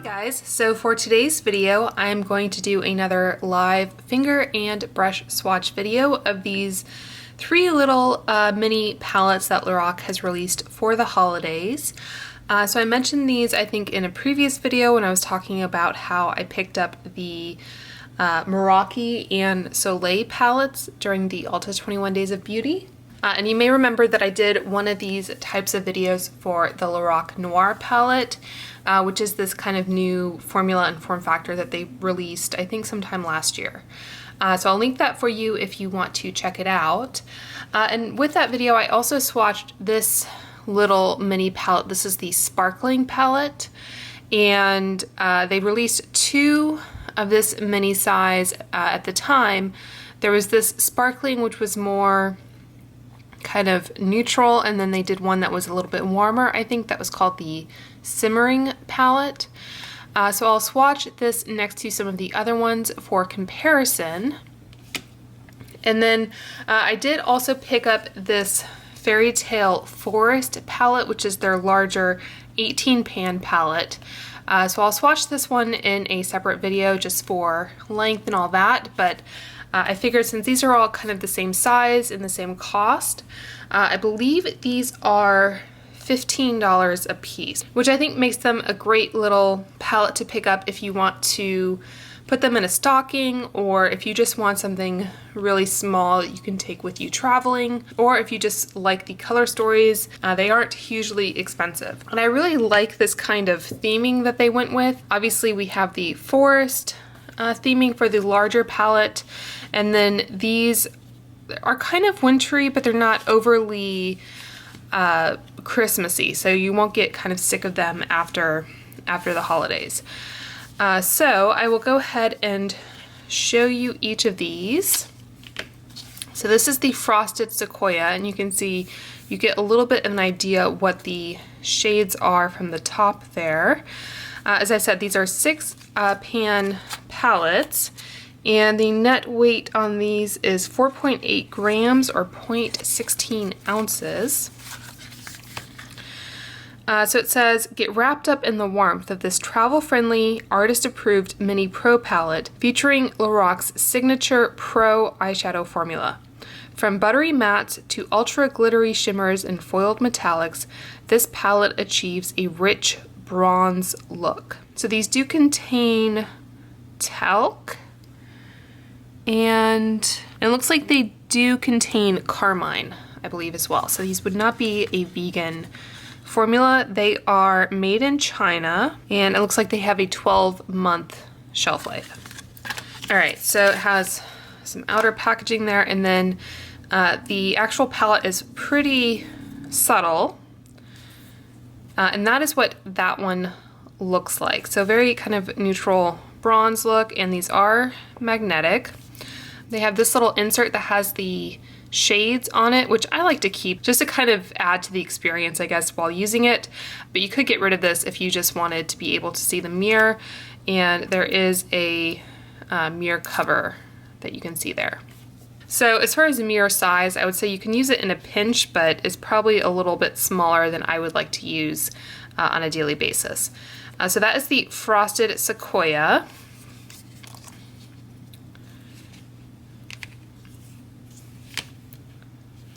Hey guys, so for today's video, I'm going to do another live finger and brush swatch video of these three little mini palettes that LORAC has released for the holidays. So I mentioned these, I think, in a previous video when I was talking about how I picked up the Meraki and Soleil palettes during the Ulta 21 Days of Beauty. And you may remember that I did one of these types of videos for the LORAC Noir palette, which is this kind of new formula and form factor that they released, I think, sometime last year. So I'll link that for you if you want to check it out. And with that video, I also swatched this little mini palette. This is the Sparkling palette, and they released two of this mini size at the time. There was this Sparkling, which was more kind of neutral, and then they did one that was a little bit warmer. I think that was called the Simmering palette. So I'll swatch this next to some of the other ones for comparison. And then I did also pick up this Fairytale Forest palette, which is their larger 18 pan palette. So I'll swatch this one in a separate video just for length and all that, but I figured since these are all kind of the same size and the same cost, I believe these are $15 a piece, which I think makes them a great little palette to pick up if you want to put them in a stocking, or if you just want something really small that you can take with you traveling, or if you just like the color stories. They aren't hugely expensive. And I really like this kind of theming that they went with. Obviously we have the forest theming for the larger palette, and then these are kind of wintry, but they're not overly Christmassy, so you won't get kind of sick of them after the holidays. So I will go ahead and show you each of these. So this is the Frosted Sequoia, and you can see you get a little bit of an idea what the shades are from the top there. As I said, these are 6 pan palettes, and the net weight on these is 4.8 grams or 0.16 ounces. So it says, get wrapped up in the warmth of this travel-friendly, artist-approved mini pro palette featuring LORAC's signature pro eyeshadow formula. From buttery mattes to ultra glittery shimmers and foiled metallics, this palette achieves a rich bronze look. So these do contain talc, and it looks like they do contain carmine, I believe, as well. So these would not be a vegan formula. They are made in China, and it looks like they have a 12-month shelf life. All right, so it has some outer packaging there, and then the actual palette is pretty subtle, and that is what that one looks like. So very kind of neutral bronze look, and these are magnetic. They have this little insert that has the shades on it, which I like to keep just to kind of add to the experience, I guess, while using it. But you could get rid of this if you just wanted to be able to see the mirror, and there is a mirror cover that you can see there. So as far as the mirror size, I would say you can use it in a pinch, but it's probably a little bit smaller than I would like to use on a daily basis. So that is the Frosted Sequoia.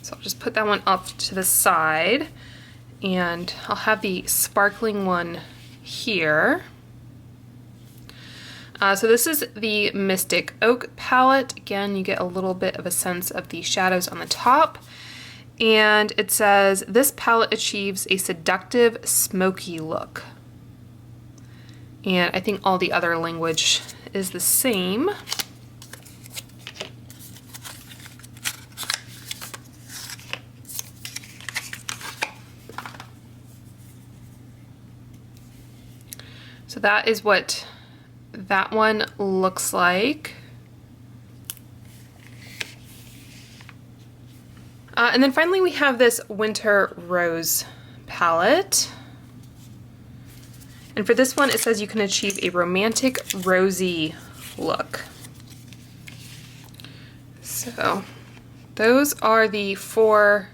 So I'll just put that one up to the side, and I'll have the Sparkling one here. So this is the Mystic Oak palette. Again, you get a little bit of a sense of the shadows on the top. And it says, this palette achieves a seductive, smoky look. And I think all the other language is the same. So that is what that one looks like. And then finally we have this Winter Rose palette. And for this one, it says you can achieve a romantic, rosy look. So those are the 4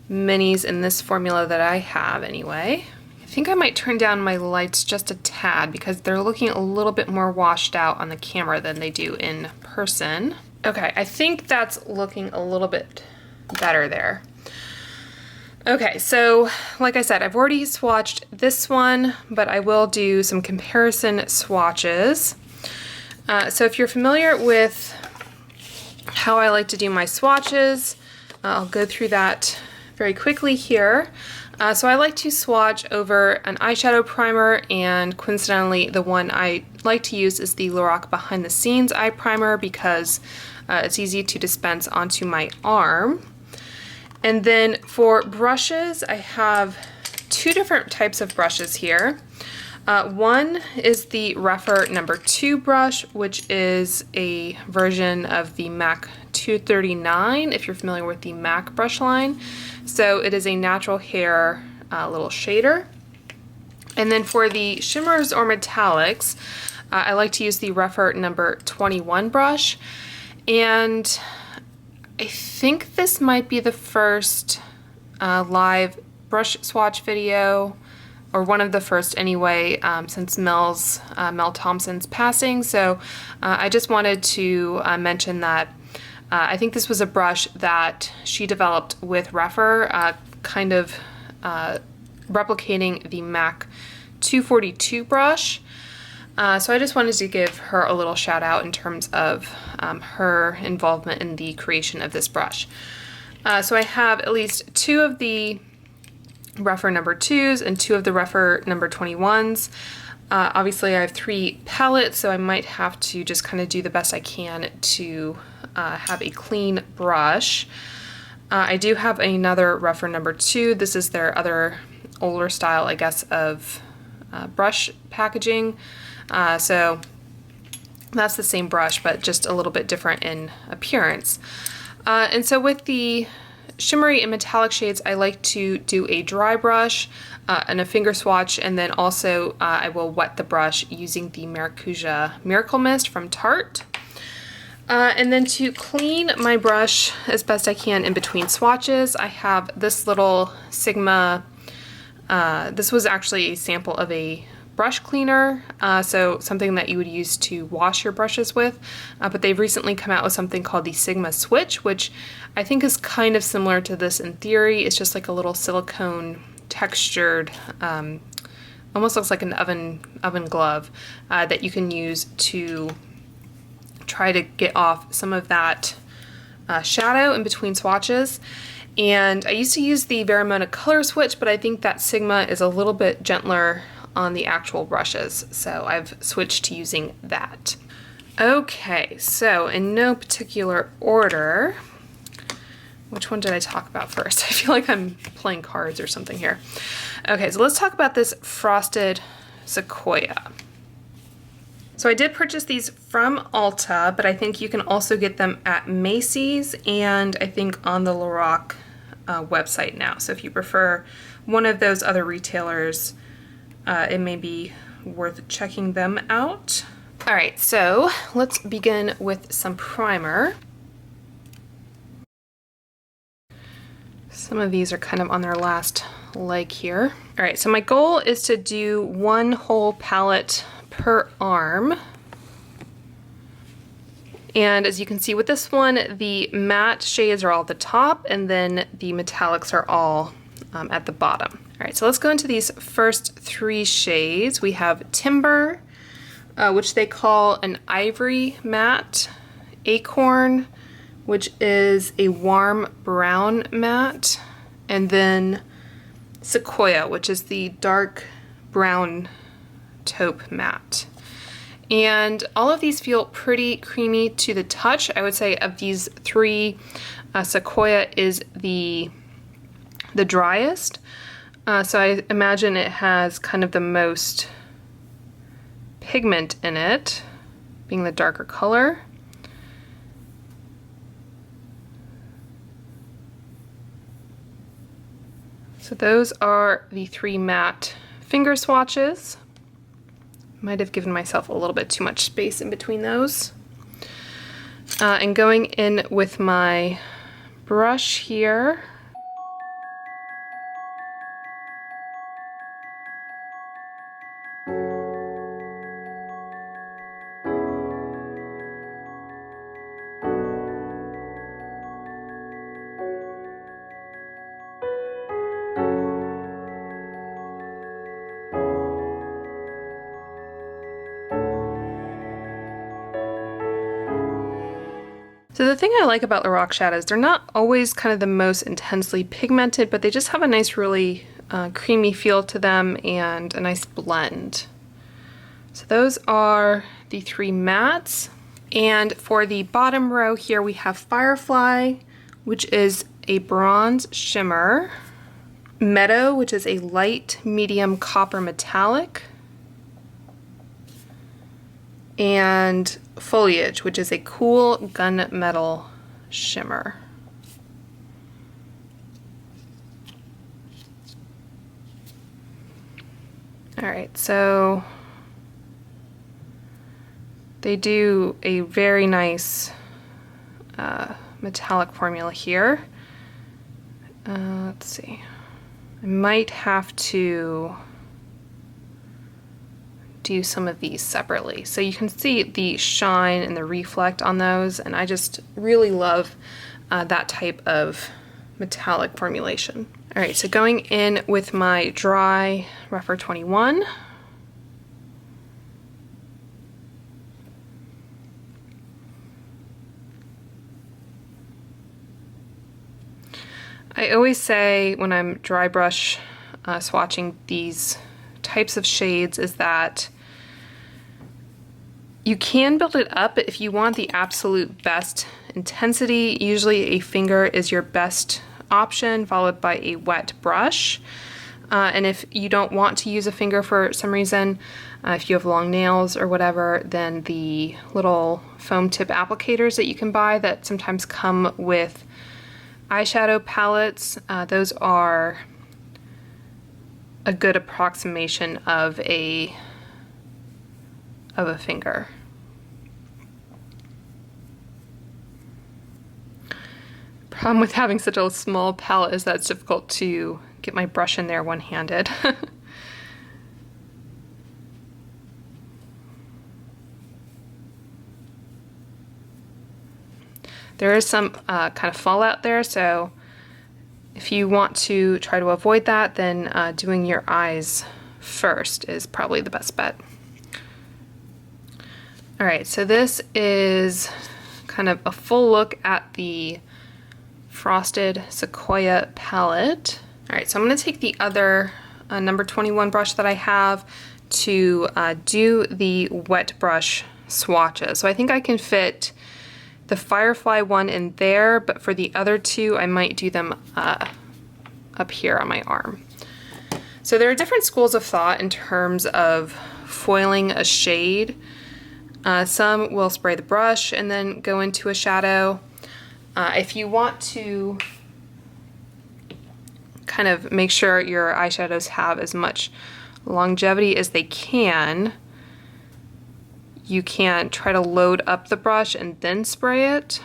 minis in this formula that I have anyway. think I might turn down my lights just a tad because they're looking a little bit more washed out on the camera than they do in person. Okay, I think that's looking a little bit better there. Okay, so like I said, I've already swatched this one, but I will do some comparison swatches. So if you're familiar with how I like to do my swatches, I'll go through that very quickly here. So I like to swatch over an eyeshadow primer, and coincidentally the one I like to use is the LORAC Behind the Scenes Eye Primer because it's easy to dispense onto my arm. And then for brushes, I have two different types of brushes here. One is the Rephr number 2 brush, which is a version of the MAC 239, if you're familiar with the MAC brush line. So it is a natural hair little shader. And then for the shimmers or metallics, I like to use the Rephr number 21 brush. And I think this might be the first live brush swatch video, or one of the first anyway, since Mel Thompson's passing. So I just wanted to mention that I think this was a brush that she developed with Rephr, kind of replicating the MAC 242 brush. So I just wanted to give her a little shout out in terms of her involvement in the creation of this brush. So I have at least 2 of the Rephr number 2s and 2 of the Rephr number 21s. Obviously I have 3 palettes, so I might have to just kind of do the best I can to have a clean brush. I do have another Rephr number 2. This is their other older style, I guess, of brush packaging. So that's the same brush, but just a little bit different in appearance. And so with the shimmery and metallic shades, I like to do a dry brush and a finger swatch, and then also I will wet the brush using the Maracuja Miracle Mist from Tarte. And then to clean my brush as best I can in between swatches, I have this little Sigma, this was actually a sample of a brush cleaner, so something that you would use to wash your brushes with, but they've recently come out with something called the Sigma Switch, which I think is kind of similar to this in theory. It's just like a little silicone textured, almost looks like an oven glove that you can use to try to get off some of that shadow in between swatches. And I used to use the Verimona Color Switch, but I think that Sigma is a little bit gentler on the actual brushes, so I've switched to using that. Okay, so in no particular order, which one did I talk about first? I feel like I'm playing cards or something here. Okay, so let's talk about this Frosted Sequoia. So I did purchase these from Ulta, but I think you can also get them at Macy's and I think on the LORAC website now. So if you prefer one of those other retailers, it may be worth checking them out. All right, so let's begin with some primer. Some of these are kind of on their last leg here. All right, so my goal is to do one whole palette per arm. And as you can see with this one, the matte shades are all at the top and then the metallics are all at the bottom. All right, so let's go into these first 3 shades. We have Timber, which they call an ivory matte, Acorn, which is a warm brown matte, and then Sequoia, which is the dark brown taupe matte. And all of these feel pretty creamy to the touch. I would say of these 3, Sequoia is the driest. So I imagine it has kind of the most pigment in it, being the darker color. So those are the 3 matte finger swatches. Might have given myself a little bit too much space in between those. And going in with my brush here, thing I like about LORAC shadows, they're not always kind of the most intensely pigmented, but they just have a nice, really creamy feel to them and a nice blend. So those are the three mattes. And for the bottom row here, we have Firefly, which is a bronze shimmer, Meadow, which is a light medium copper metallic, and Foliage, which is a cool gunmetal shimmer. All right, so they do a very nice metallic formula here. Let's see. I might have to do some of these separately. So you can see the shine and the reflect on those, and I just really love that type of metallic formulation. All right, so going in with my dry Rephr 21. I always say when I'm dry brush swatching these types of shades is that you can build it up, but if you want the absolute best intensity, usually a finger is your best option, followed by a wet brush. And if you don't want to use a finger for some reason, if you have long nails or whatever, then the little foam tip applicators that you can buy that sometimes come with eyeshadow palettes, those are a good approximation of a finger. Problem with having such a small palette is that it's difficult to get my brush in there one-handed. There is some kind of fallout there, so if you want to try to avoid that, then doing your eyes first is probably the best bet. All right, so this is kind of a full look at the Frosted Sequoia palette. All right, so I'm going to take the other number 21 brush that I have to do the wet brush swatches. So I think I can fit the Firefly one in there, but for the other two, I might do them up here on my arm. So there are different schools of thought in terms of foiling a shade. Some will spray the brush and then go into a shadow. If you want to kind of make sure your eyeshadows have as much longevity as they can, you can try to load up the brush and then spray it.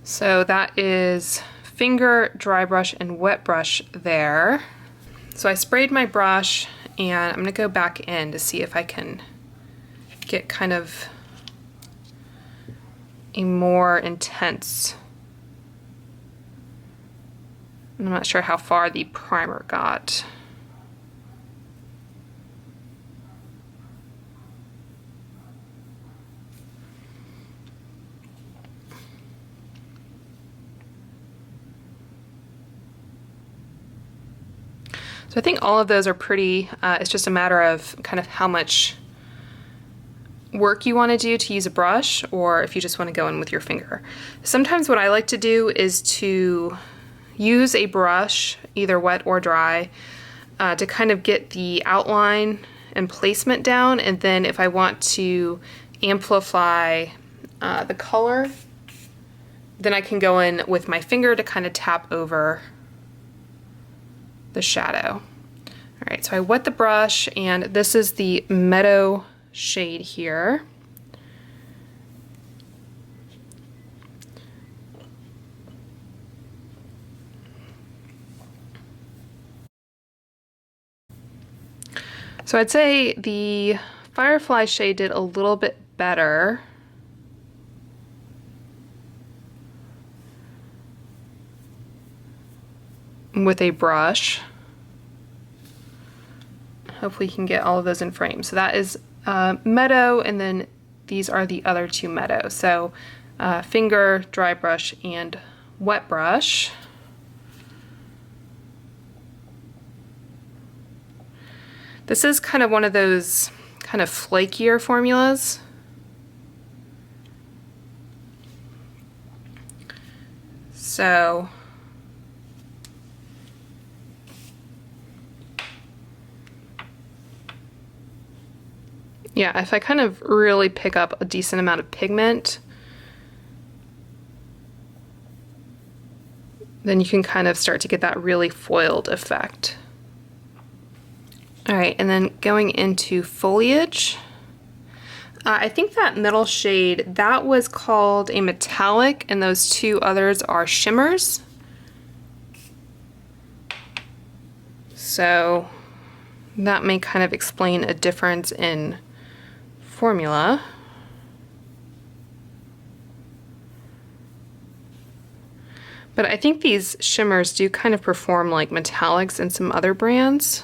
So that is finger, dry brush, and wet brush there. So I sprayed my brush, and I'm gonna go back in to see if I can get kind of a more intense. I'm not sure how far the primer got. So I think all of those are pretty, it's just a matter of kind of how much work you want to do to use a brush, or if you just want to go in with your finger. Sometimes what I like to do is to use a brush, either wet or dry, to kind of get the outline and placement down, and then if I want to amplify the color, then I can go in with my finger to kind of tap over the shadow. All right, so I wet the brush, and this is the Meadow shade here. So I'd say the Firefly shade did a little bit better. with a brush. Hopefully you can get all of those in frame. So that is Meadow, and then these are the other two Meadow. So finger, dry brush, and wet brush. This is kind of one of those kind of flakier formulas. So yeah, if I kind of really pick up a decent amount of pigment, then you can kind of start to get that really foiled effect. All right, and then going into foliage. I think that middle shade, that was called a metallic, and those two others are shimmers. So that may kind of explain a difference in formula. But I think these shimmers do kind of perform like metallics in some other brands.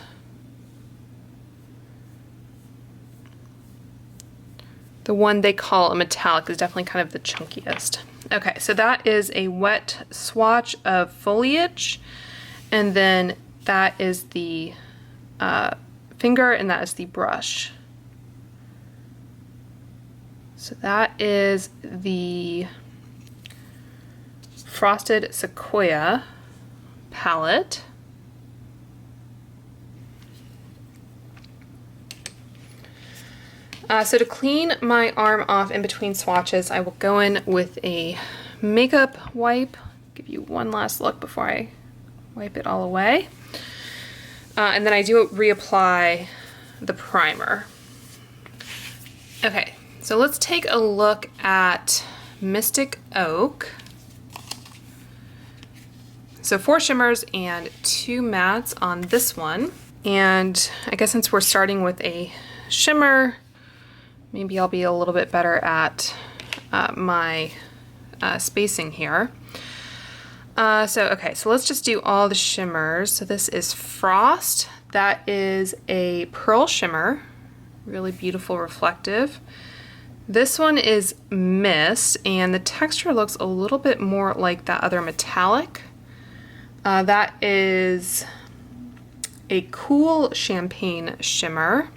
The one they call a metallic is definitely kind of the chunkiest. Okay, so that is a wet swatch of foliage, and then that is the finger, and that is the brush. So that is the Frosted Sequoia palette. So to clean my arm off in between swatches, I will go in with a makeup wipe. Give you one last look before I wipe it all away. And then I do reapply the primer. Okay, so let's take a look at Mystic Oak. So 4 shimmers and 2 mattes on this one. And I guess since we're starting with a shimmer, maybe I'll be a little bit better at my spacing here. Okay, so let's just do all the shimmers. So this is Frost. That is a pearl shimmer, really beautiful, reflective. This one is Mist, and the texture looks a little bit more like that other metallic. That is a cool champagne shimmer.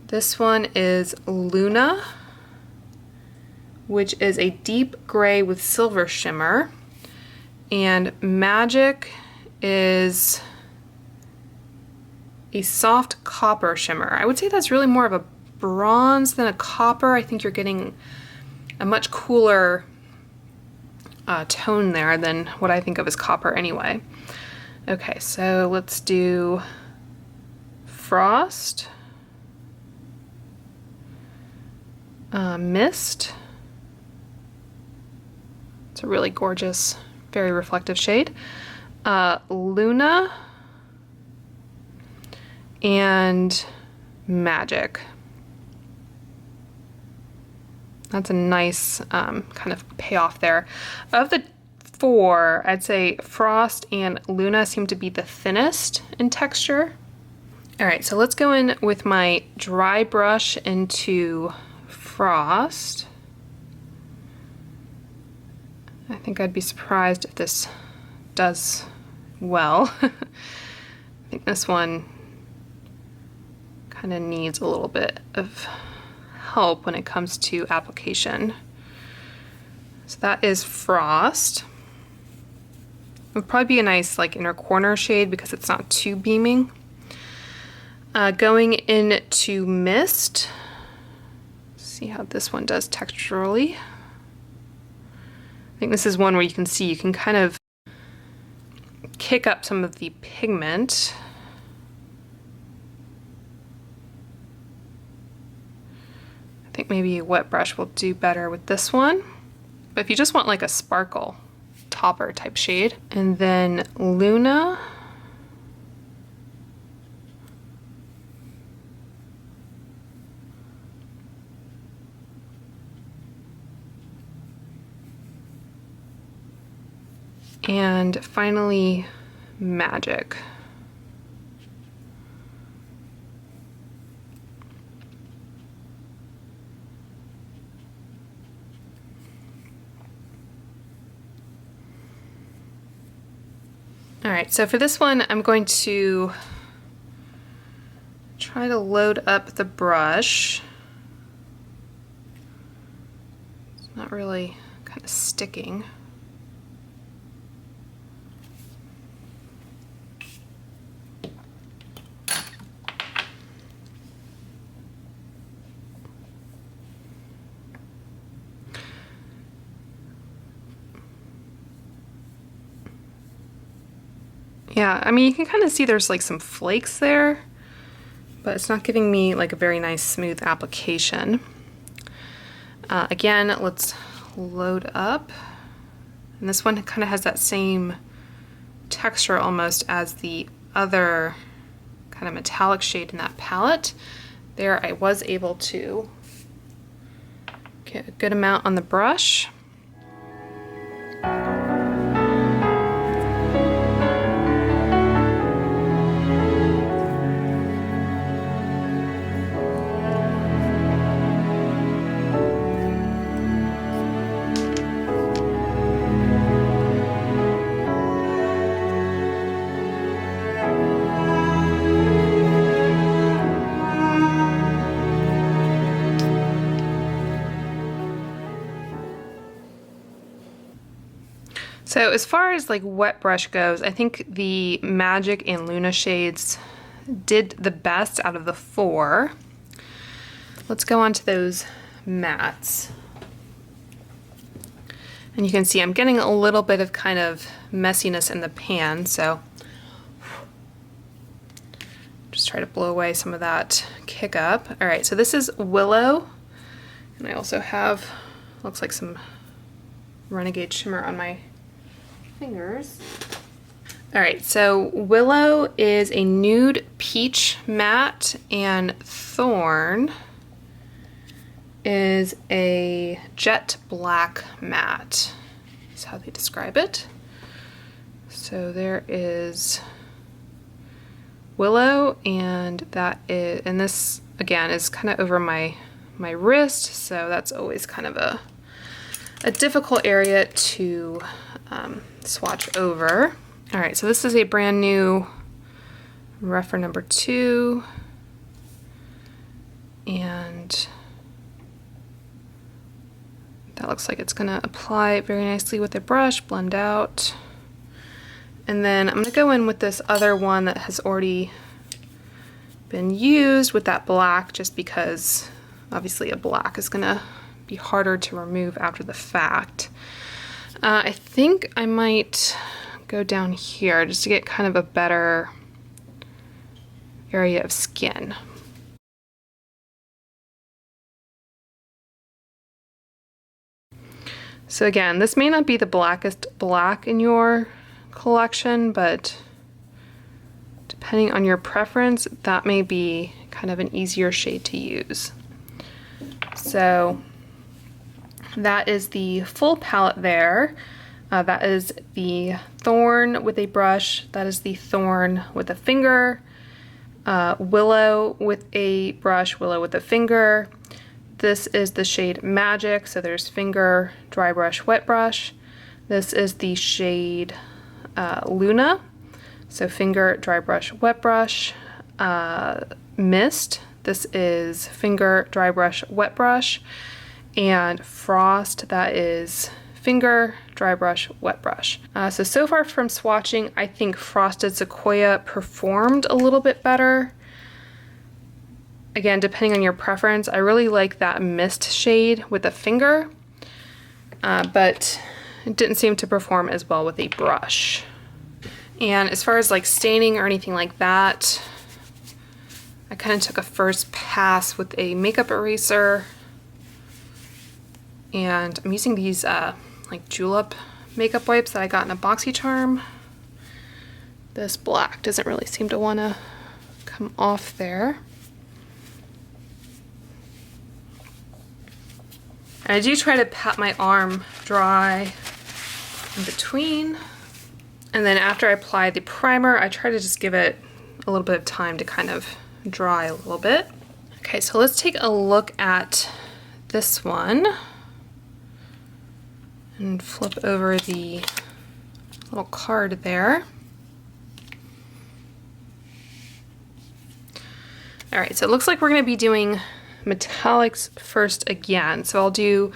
This one is Luna, which is a deep gray with silver shimmer. And Magic is a soft copper shimmer. I would say that's really more of a bronze than a copper. I think you're getting a much cooler tone there than what I think of as copper anyway. Okay, so let's do Frost, Mist. It's a really gorgeous, very reflective shade. Luna and Magic. That's a nice kind of payoff there. Of the 4, I'd say Frost and Luna seem to be the thinnest in texture. All right, so let's go in with my dry brush into Frost. I think I'd be surprised if this does well. I think this one kind of needs a little bit of help when it comes to application. So that is Frost. It would probably be a nice like inner corner shade because it's not too beaming. Going into Mist. See how this one does texturally. I think this is one where you can see you can kind of kick up some of the pigment. I think maybe a wet brush will do better with this one. But if you just want like a sparkle topper type shade. And then Luna. And finally, Magic. All right, so for this one, I'm going to try to load up the brush. It's not really kind of sticking. Yeah, I mean, you can kind of see there's like some flakes there, but it's not giving me like a very nice smooth application. Again, let's load up. And this one kind of has that same texture almost as the other kind of metallic shade in that palette. There I was able to get a good amount on the brush. So as far as like wet brush goes, I think the Magic and Luna shades did the best out of the four. Let's go on to those mattes. And you can see I'm getting a little bit of kind of messiness in the pan, so just try to blow away some of that kick up. All right, so this is Willow, and I also have, looks like some Renegade shimmer on my fingers. All right, so Willow is a nude peach matte, and Thorn is a jet black matte. That's how they describe it. So there is Willow, and that is, and this again is kind of over my wrist, so that's always kind of a difficult area to swatch over. All right, so this is a brand new Rephr number 2, and that looks like it's gonna apply very nicely with a brush, blend out. And then I'm gonna go in with this other one that has already been used with that black, just because obviously a black is gonna be harder to remove after the fact. I think I might go down here just to get kind of a better area of skin. So again, this may not be the blackest black in your collection, but depending on your preference, that may be kind of an easier shade to use. So that is the full palette there. That is the Thorn with a brush. That is the Thorn with a finger. Willow with a brush, Willow with a finger. This is the shade Magic, so there's finger, dry brush, wet brush. This is the shade Luna, so finger, dry brush, wet brush. Mist, this is finger, dry brush, wet brush. And Frost, that is finger, dry brush, wet brush. So far from swatching, I think Frosted Sequoia performed a little bit better. Again, depending on your preference, I really like that Mist shade with a finger, but it didn't seem to perform as well with a brush. And as far as like staining or anything like that, I kind of took a first pass with a makeup eraser. And I'm using these like julep makeup wipes that I got in a BoxyCharm. This black doesn't really seem to want to come off there. And I do try to pat my arm dry in between. And then after I apply the primer, I try to just give it a little bit of time to kind of dry a little bit. Okay, so let's take a look at this one and flip over the little card there. All right, so it looks like we're gonna be doing metallics first again. So I'll do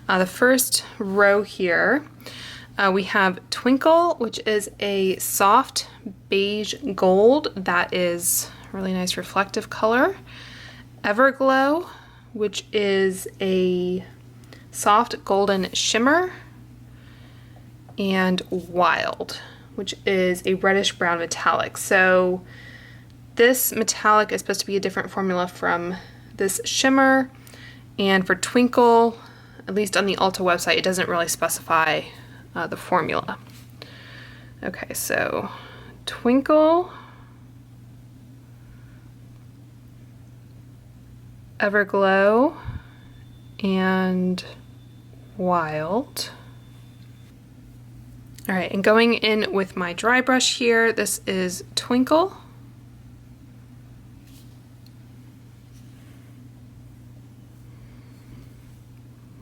the first row here. We have Twinkle, which is a soft beige gold that is a really nice reflective color. Everglow, which is a soft golden shimmer. And Wild, which is a reddish brown metallic. So this metallic is supposed to be a different formula from this shimmer. And for Twinkle, at least on the Ulta website, it doesn't really specify the formula. Okay, so Twinkle, Everglow, and Wild. All right, and going in with my dry brush here, this is Twinkle.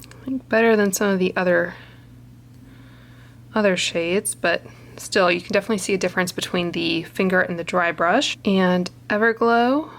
I think better than some of the other shades, but still you can definitely see a difference between the finger and the dry brush. And Everglow.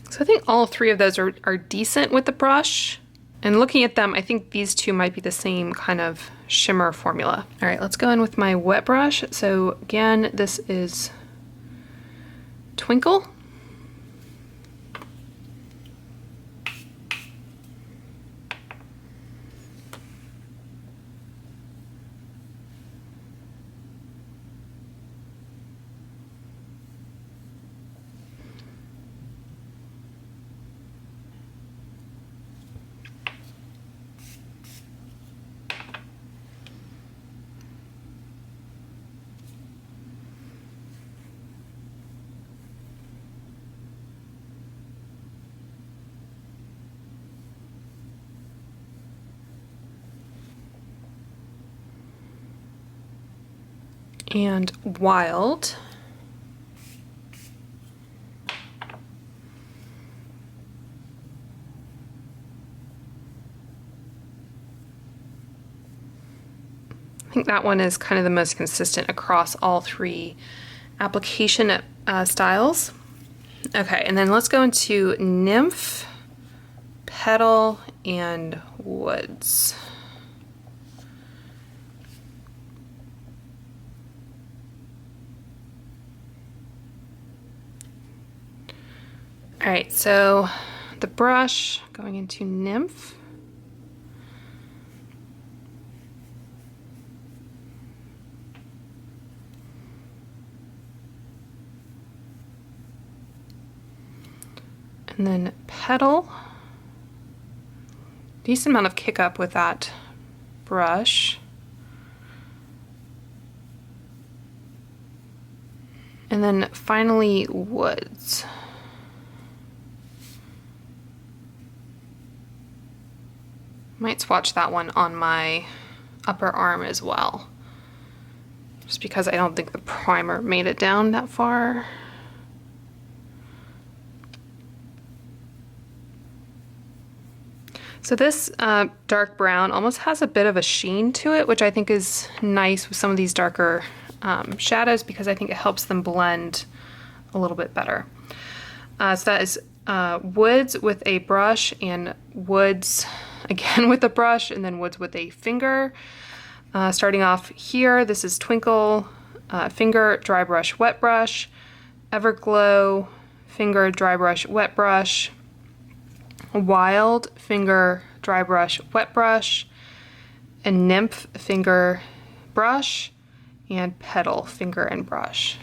So I think all three of those are decent with the brush. And looking at them, I think these two might be the same kind of shimmer formula. All right, let's go in with my wet brush. So again, this is Twinkle. And Wild. I think that one is kind of the most consistent across all three application styles. Okay, and then let's go into Nymph, Petal, and Woods. All right, so the brush going into Nymph. And then Petal. Decent amount of kick up with that brush. And then finally Woods. Might swatch that one on my upper arm as well, just because I don't think the primer made it down that far. So this dark brown almost has a bit of a sheen to it, which I think is nice with some of these darker shadows, because I think it helps them blend a little bit better. So that is Woods with a brush, and Woods again with a brush, and then Woods with a finger. Starting off here, this is Twinkle, finger, dry brush, wet brush, Everglow, finger, dry brush, wet brush, Wild, finger, dry brush, wet brush, and Nymph, finger, brush, and Petal, finger and brush.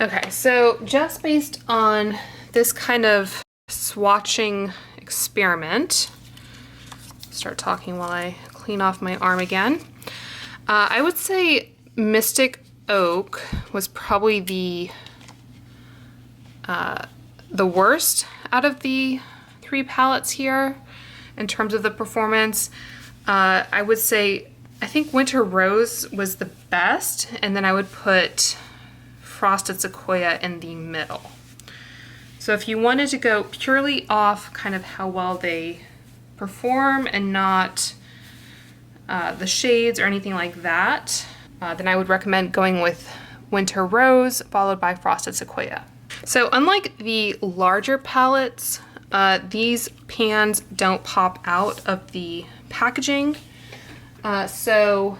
Okay, so just based on this kind of swatching experiment, start talking while I clean off my arm again. I would say Mystic Oak was probably the worst out of the 3 palettes here in terms of the performance. I would say, I think Winter Rose was the best, and then I would put Frosted Sequoia in the middle. So if you wanted to go purely off kind of how well they perform and not the shades or anything like that, then I would recommend going with Winter Rose followed by Frosted Sequoia. So unlike the larger palettes, these pans don't pop out of the packaging. So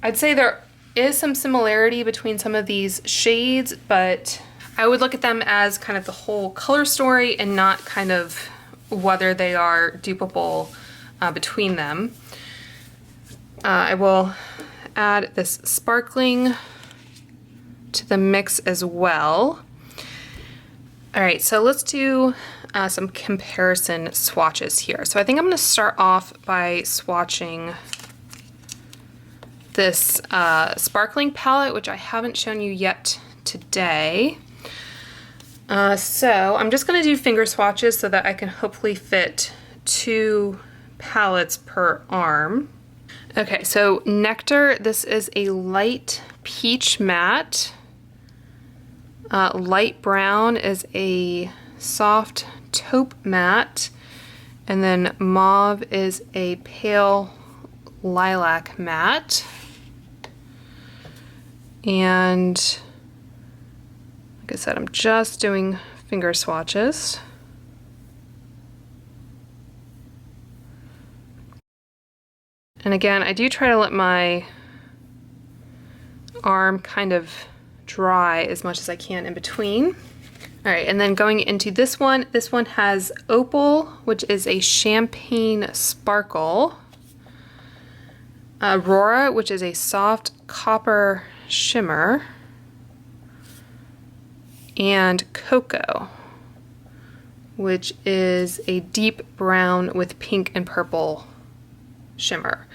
I'd say there is some similarity between some of these shades, but I would look at them as kind of the whole color story and not kind of whether they are dupable between them. I will add this sparkling to the mix as well. All right, so let's do some comparison swatches here. So I think I'm going to start off by swatching this sparkling palette, which I haven't shown you yet today. So I'm just going to do finger swatches so that I can hopefully fit 2 palettes per arm. Okay, so Nectar, this is a light peach matte. Light brown is a soft taupe matte, and then mauve is a pale lilac matte. And like I said, I'm just doing finger swatches. And again, I do try to let my arm kind of dry as much as I can in between. All right, and then going into this one has Opal, which is a champagne sparkle. Aurora, which is a soft copper shimmer. And Cocoa, which is a deep brown with pink and purple shimmer.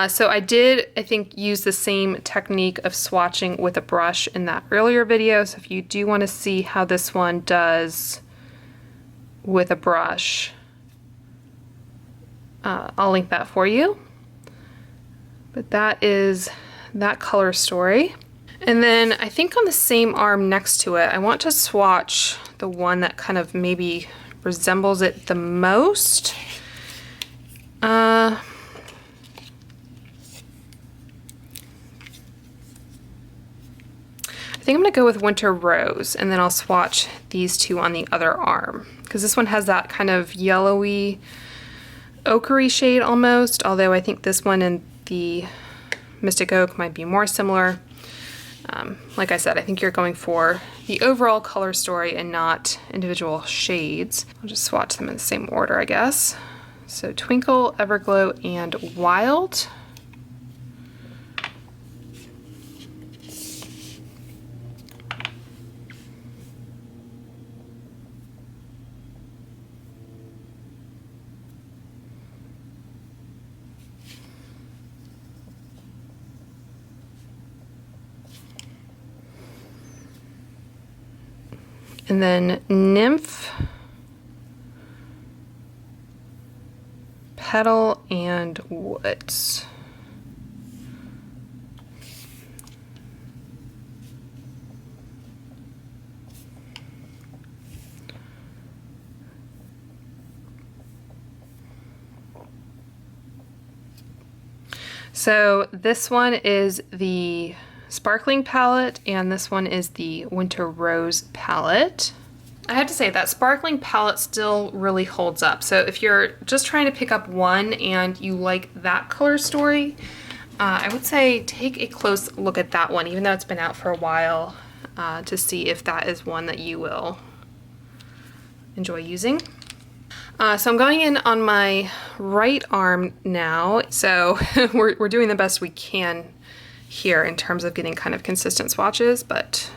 So I did, I think, use the same technique of swatching with a brush in that earlier video. So if you do want to see how this one does with a brush, I'll link that for you. But that is that color story. And then I think on the same arm next to it, I want to swatch the one that kind of maybe resembles it the most. I think I'm gonna go with Winter Rose, and then I'll swatch these 2 on the other arm, because this one has that kind of yellowy, ochre shade almost, although I think this one and the Mystic Oak might be more similar. Like I said, I think you're going for the overall color story and not individual shades. I'll just swatch them in the same order, I guess. So Twinkle, Everglow, and Wild. And then Nymph, Petal, and Woods. So this one is the Sparkling palette, and this one is the Winter Rose palette. I have to say that Sparkling palette still really holds up. So if you're just trying to pick up one and you like that color story, I would say take a close look at that one, even though it's been out for a while, to see if that is one that you will enjoy using. So I'm going in on my right arm now. So we're doing the best we can here in terms of getting kind of consistent swatches, but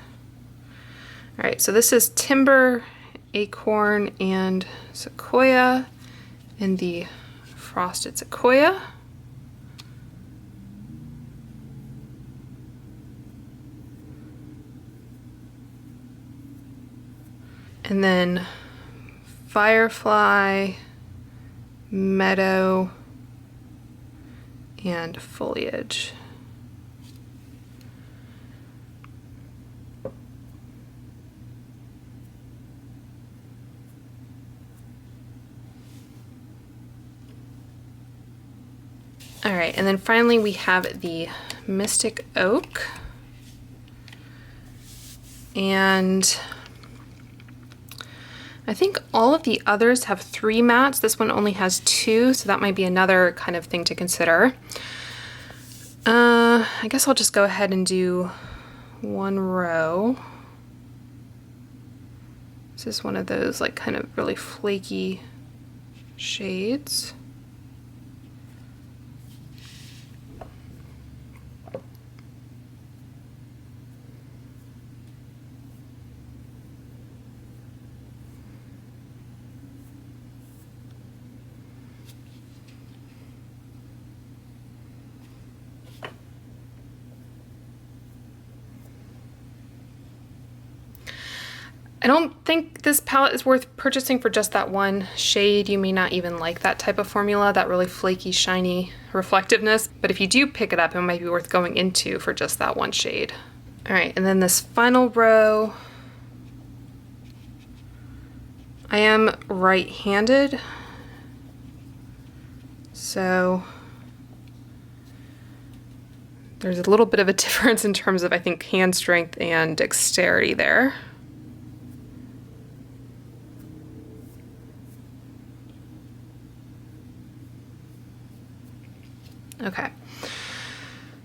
all right, so this is Timber, Acorn, and Sequoia in the Frosted Sequoia. And then Firefly, Meadow, and Foliage. All right, and then finally we have the Mystic Oak. And I think all of the others have 3 mattes. This one only has 2, so that might be another kind of thing to consider. I guess I'll just go ahead and do 1 row. This is one of those like kind of really flaky shades. I don't think this palette is worth purchasing for just that one shade. You may not even like that type of formula, that really flaky, shiny reflectiveness. But if you do pick it up, it might be worth going into for just that one shade. All right, and then this final row, I am right-handed, so there's a little bit of a difference in terms of, I think, hand strength and dexterity there. Okay,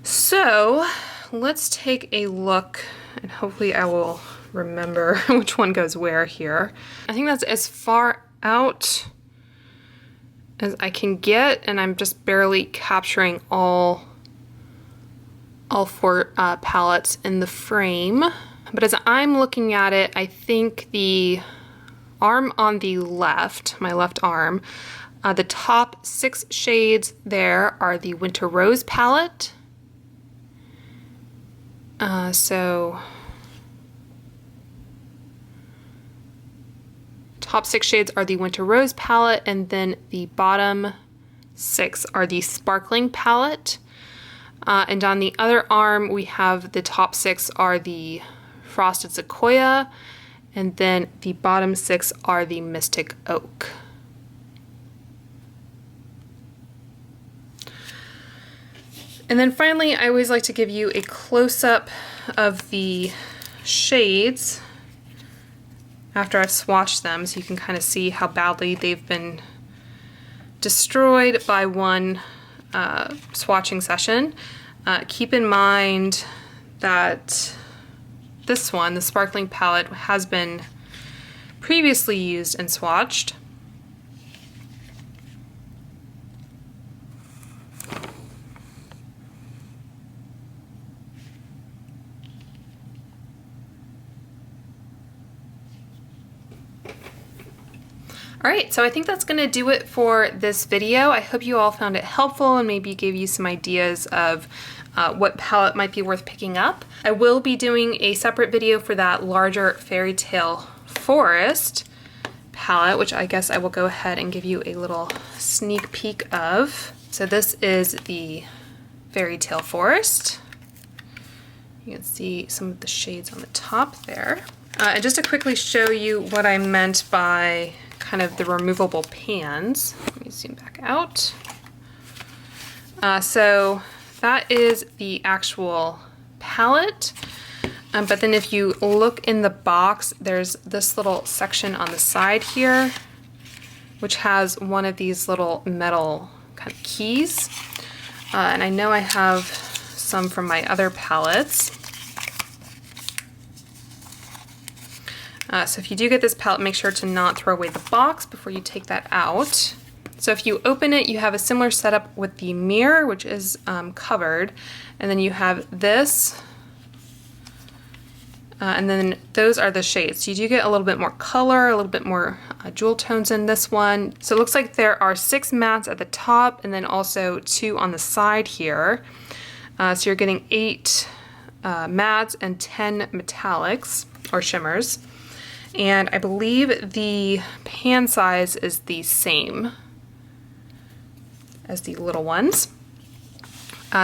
so let's take a look, and hopefully I will remember which one goes where here. I think that's as far out as I can get, and I'm just barely capturing all 4 palettes in the frame. But as I'm looking at it, I think the arm on the left, my left arm, the top 6 shades there are the Winter Rose palette. So top 6 shades are the Winter Rose palette, and then the bottom 6 are the Sparkling palette. And on the other arm, we have the top 6 are the Frosted Sequoia, and then the bottom 6 are the Mystic Oak. And then finally, I always like to give you a close-up of the shades after I've swatched them, so you can kind of see how badly they've been destroyed by one swatching session. Keep in mind that this one, the Sparkling palette, has been previously used and swatched. All right, so I think that's gonna do it for this video. I hope you all found it helpful and maybe gave you some ideas of what palette might be worth picking up. I will be doing a separate video for that larger Fairytale Forest palette, which I guess I will go ahead and give you a little sneak peek of. So this is the Fairytale Forest. You can see some of the shades on the top there. And just to quickly show you what I meant by kind of the removable pans. Let me zoom back out. So that is the actual palette. But then if you look in the box, there's this little section on the side here, which has one of these little metal kind of keys. And I know I have some from my other palettes. So if you do get this palette, make sure to not throw away the box before you take that out. So if you open it, you have a similar setup with the mirror, which is covered, and then you have this, and then those are the shades. So you do get a little bit more color, a little bit more jewel tones in this one. So it looks like there are 6 mattes at the top and then also 2 on the side here. So you're getting 8 mattes and 10 metallics or shimmers. And I believe the pan size is the same as the little ones.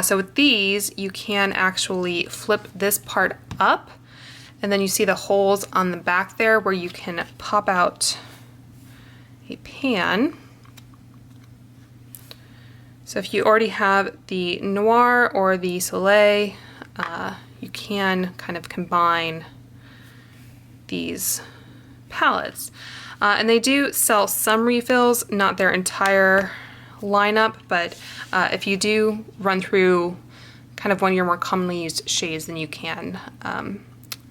So with these, you can actually flip this part up, and then you see the holes on the back there where you can pop out a pan. So if you already have the Noir or the Soleil, you can kind of combine these palettes. And they do sell some refills, not their entire lineup, but if you do run through kind of one of your more commonly used shades, then you can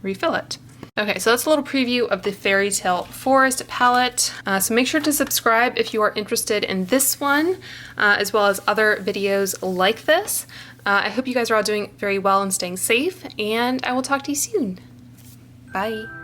refill it. Okay, so that's a little preview of the Fairytale Forest palette. So make sure to subscribe if you are interested in this one, as well as other videos like this. I hope you guys are all doing very well and staying safe, and I will talk to you soon. Bye.